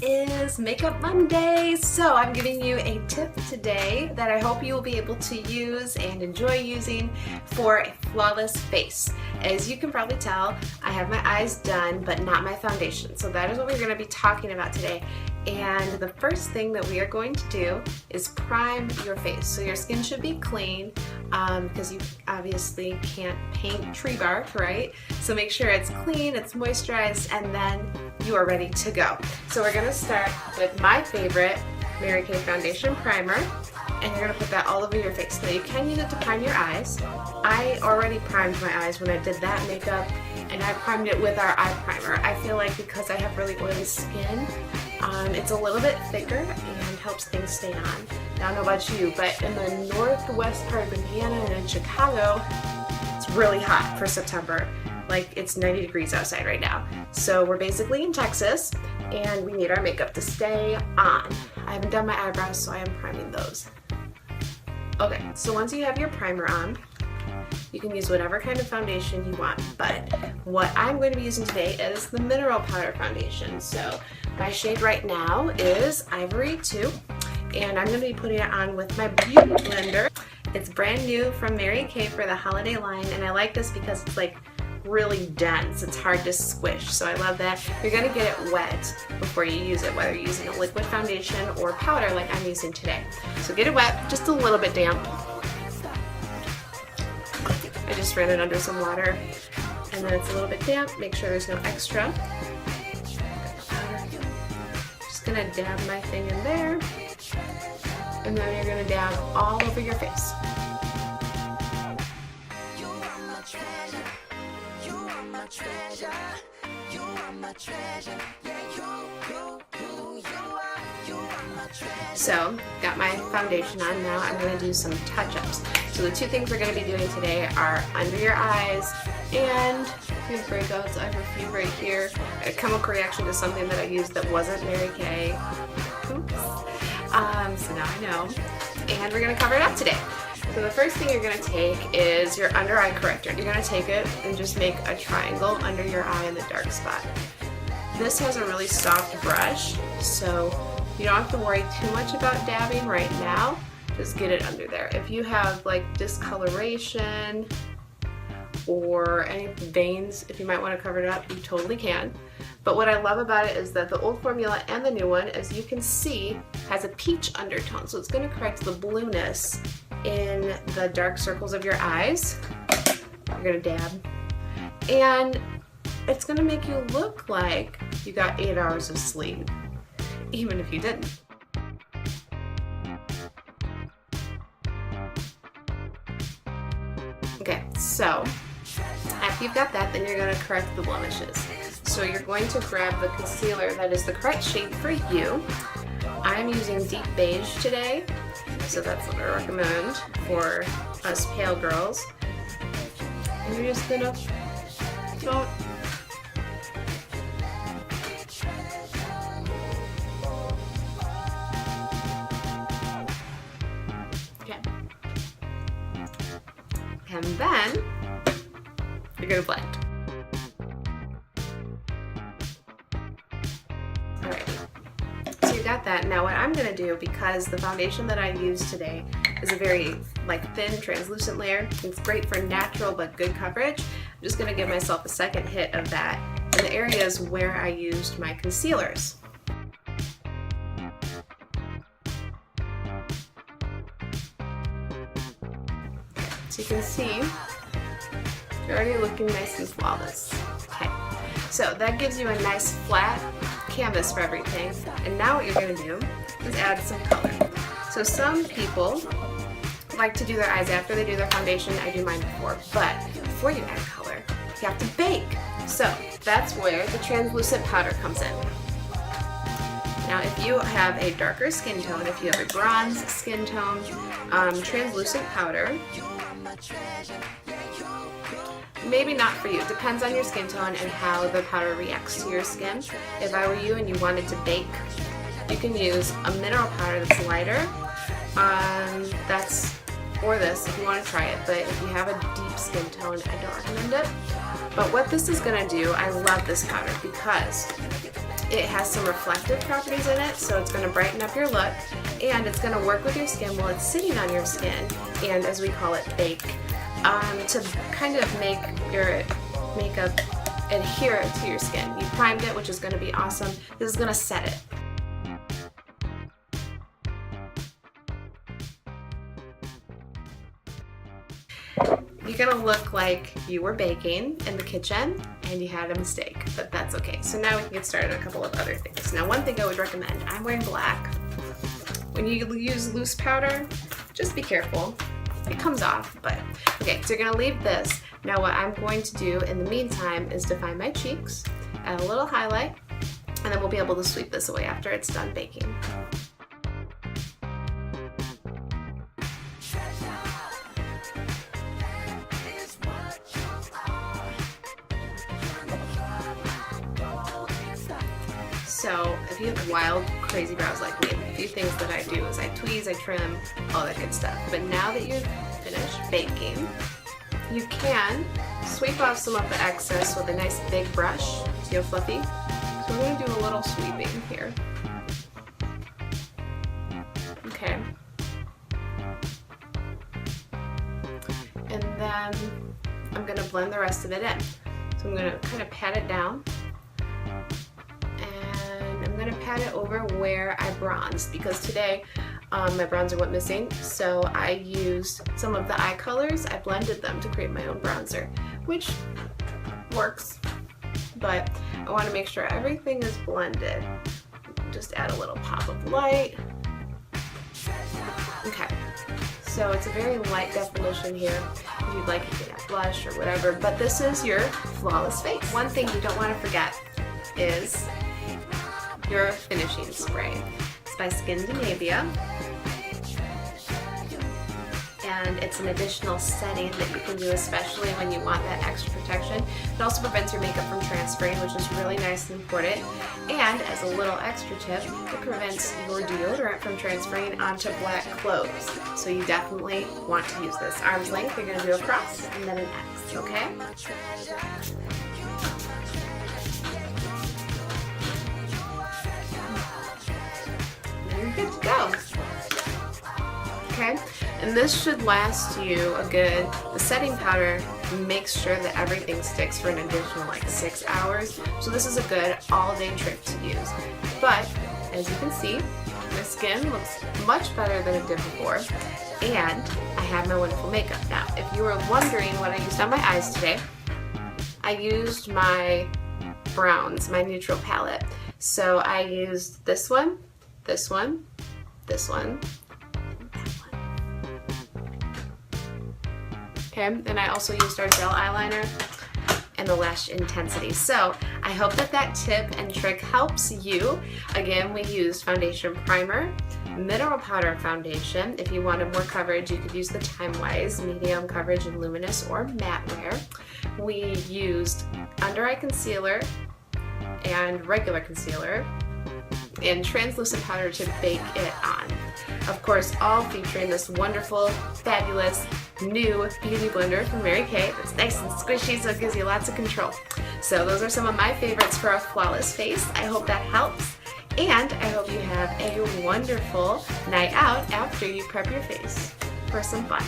is Makeup Monday, so I'm giving you a tip today that I hope you will be able to use and enjoy using for a flawless face. As you can probably tell, I have my eyes done, but not my foundation, so that is what we're going to be talking about today. And the first thing that we are going to do is prime your face. So your skin should be clean because you obviously can't paint tree bark, right? So make sure it's clean, it's moisturized, and then you are ready to go. So we're going to start with my favorite Mary Kay Foundation Primer, and you're going to put that all over your face. Now you can use it to prime your eyes. I already primed my eyes when I did that makeup, and I primed it with our eye primer. I feel like because I have really oily skin, it's a little bit thicker and helps things stay on. Now I don't know about you, but in the northwest part of Indiana and in Chicago, it's really hot for September. Like it's 90 degrees outside right now. So we're basically in Texas and we need our makeup to stay on. I haven't done my eyebrows, so I am priming those. Okay, so once you have your primer on, you can use whatever kind of foundation you want, but what I'm going to be using today is the Mineral Powder Foundation. So my shade right now is Ivory 2, and I'm going to be putting it on with my Beauty Blender. It's brand new from Mary Kay for the holiday line, and I like this because it's like really dense. It's hard to squish, so I love that. You're going to get it wet before you use it, whether you're using a liquid foundation or powder like I'm using today. So get it wet, just a little bit damp. I just ran it under some water, and then it's a little bit damp. Make sure there's no extra. Just gonna dab my thing in there, and then you're gonna dab all over your face. So, got my foundation on now. I'm going to do some touch-ups. So the two things we're going to be doing today are under your eyes and here's breakouts. I have a few right here. A chemical reaction to something that I used that wasn't Mary Kay. Oops. So now I know. And we're going to cover it up today. So the first thing you're going to take is your Undereye Corrector. You're going to take it and just make a triangle under your eye in the dark spot. This has a really soft brush, so you don't have to worry too much about dabbing right now. Just get it under there. If you have like discoloration or any veins, if you might want to cover it up, you totally can. But what I love about it is that the old formula and the new one, as you can see, has a peach undertone. So it's going to correct the blueness in the dark circles of your eyes. You're going to dab. And it's going to make you look like you got 8 hours of sleep, even if you didn't. Okay, so after you've got that, then you're going to correct the blemishes. So you're going to grab the concealer that is the correct shade for you. I'm using Deep Beige today, so that's what I recommend for us pale girls. And you're just going to go. And then you're going to blend. Alright, so you got that. Now what I'm going to do, because the foundation that I use today is a very thin translucent layer, it's great for natural but good coverage, I'm just going to give myself a second hit of that in the areas where I used my concealers. So you can see, you're already looking nice and flawless. Okay, so that gives you a nice flat canvas for everything. And now what you're going to do is add some color. So some people like to do their eyes after they do their foundation. I do mine before. But before you add color, you have to bake. So that's where the translucent powder comes in. Now if you have a darker skin tone, if you have a bronze skin tone, translucent powder, maybe not for you. It depends on your skin tone and how the powder reacts to your skin. If I were you and you wanted to bake, you can use a mineral powder that's lighter. Or this if you want to try it, but if you have a deep skin tone, I don't recommend it. But what this is going to do, I love this powder because It has some reflective properties in it, so it's going to brighten up your look, and it's going to work with your skin while it's sitting on your skin, and as we call it, bake, to kind of make your makeup adhere to your skin. You primed it, which is going to be awesome. This is going to set it. You're gonna look like you were baking in the kitchen and you had a mistake, but that's okay. So now we can get started on a couple of other things. Now, one thing I would recommend, I'm wearing black. When you use loose powder, just be careful. It comes off, but okay, so you're gonna leave this. Now what I'm going to do in the meantime is define my cheeks, add a little highlight, and then we'll be able to sweep this away after it's done baking. So if you have wild, crazy brows like me, a few things that I do is I tweeze, I trim, all that good stuff. But now that you've finished baking, you can sweep off some of the excess with a nice big brush. See how fluffy? So we're going to do a little sweeping here. Okay. And then I'm going to blend the rest of it in. So I'm going to kind of pat it down. I'm going to pat it over where I bronzed, because today my bronzer went missing, so I used some of the eye colors. I blended them to create my own bronzer, which works, but I want to make sure everything is blended. Just add a little pop of light. Okay, so it's a very light definition here. If you'd like, you can add blush or whatever, but this is your flawless face. One thing you don't want to forget is your finishing spray. It's by Skindinavia, and it's an additional setting that you can do, especially when you want that extra protection. It also prevents your makeup from transferring, which is really nice and important. And as a little extra tip, it prevents your deodorant from transferring onto black clothes. So you definitely want to use this. Arm's length, you're going to do a cross and then an X, okay? You're good to go. Okay, and this should last you the setting powder makes sure that everything sticks for an additional like 6 hours. So this is a good all-day trick to use. But as you can see, my skin looks much better than it did before, and I have my wonderful makeup. Now, if you were wondering what I used on my eyes today, I used my browns, my neutral palette. So I used this one, this one, this one, and that one. Okay, and I also used our gel eyeliner and the Lash Intensity. So I hope that tip and trick helps you. Again, we used foundation primer, mineral powder foundation. If you wanted more coverage, you could use the Time Wise medium coverage and luminous or matte wear. We used under eye concealer and regular concealer and translucent powder to bake it on. Of course, all featuring this wonderful, fabulous, new beauty blender from Mary Kay. It's nice and squishy, so it gives you lots of control. So those are some of my favorites for a flawless face. I hope that helps, and I hope you have a wonderful night out after you prep your face for some fun.